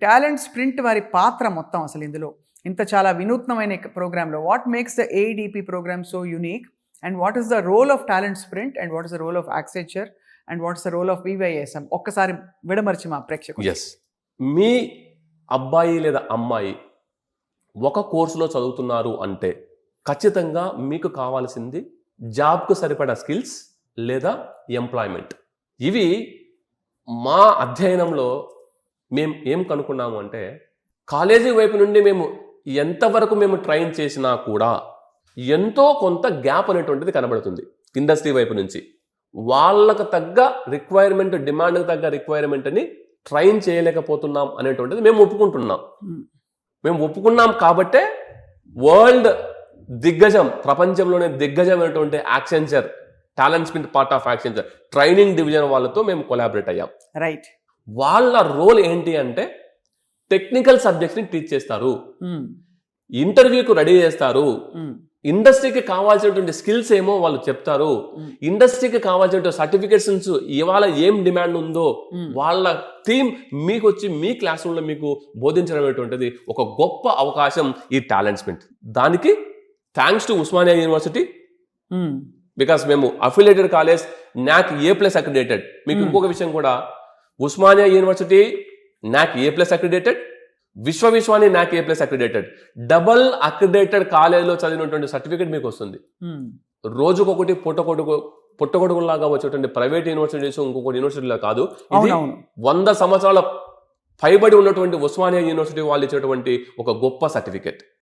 Talent sprint వారి పాత్ర మొత్తం అసలు ఇందులో ఇంత చాలా వినూత్నమైన ప్రోగ్రాంలో what makes the ADP program so unique and what is the role of talent sprint and what is the role of Accenture and what is the role of VYSM ఒక్కసారి విడమర్చి మా ప్రేక్షకులు. ఎస్, మీ అబ్బాయి లేదా అమ్మాయి ఒక కోర్సులో చదువుతున్నారు అంటే ఖచ్చితంగా మీకు కావాల్సింది జాబ్కు సరిపడా స్కిల్స్ లేదా ఎంప్లాయ్మెంట్. ఇవి మా అధ్యయనంలో మేము ఏం కనుక్కున్నాము అంటే కాలేజీ వైపు నుండి మేము ఎంతవరకు మేము ట్రైన్ చేసినా కూడా ఎంతో కొంత గ్యాప్ అనేటువంటిది కనబడుతుంది. ఇండస్ట్రీ వైపు నుంచి వాళ్ళకు తగ్గ రిక్వైర్మెంట్, డిమాండ్కి తగ్గ రిక్వైర్మెంట్ని ట్రైన్ చేయలేకపోతున్నాం అనేటువంటిది మేము ఒప్పుకుంటున్నాం. మేము ఒప్పుకున్నాం కాబట్టే వరల్డ్ దిగ్గజం, ప్రపంచంలోనే దిగ్గజమైనటువంటి Accenture, talent sprint part of Accenture training division వాళ్ళతో మేము కొలాబరేట్ అయ్యాం. రైట్. వాళ్ళ రోల్ ఏంటి అంటే టెక్నికల్ సబ్జెక్ట్స్ని టీచ్ చేస్తారు, ఇంటర్వ్యూకు రెడీ చేస్తారు, ఇండస్ట్రీకి కావాల్సినటువంటి స్కిల్స్ ఏమో వాళ్ళు చెప్తారు, ఇండస్ట్రీకి కావాల్సినటువంటి సర్టిఫికేషన్స్ ఇవాళ ఏం డిమాండ్ ఉందో వాళ్ళ టీమ్ మీకు వచ్చి మీ క్లాస్ రూమ్లో మీకు బోధించడం అనేటువంటిది ఒక గొప్ప అవకాశం ఈ టాలెంట్ స్ప్రింట్. దానికి thanks to Osmania university, because మేము affiliated college, NAC A+ accredited. మీకు ఇంకొక విషయం కూడా, Osmania university NAC A+ accredited, విశ్వవిశ్వాని NAC A+ accredited, double accredited కాలేజీలో చదివినటువంటి సర్టిఫికేట్ మీకు వస్తుంది. రోజుకొకటి పుట్టగొడుగులాగా వచ్చేటువంటి ప్రైవేట్ యూనివర్సిటీస్ ఇంకొకటి యూనివర్సిటీలో కాదు, ఇది 100 సంవత్సరాల పైబడి ఉన్నటువంటి ఉస్మానియా యూనివర్సిటీ వాళ్ళు ఇచ్చేటువంటి ఒక గొప్ప సర్టిఫికేట్.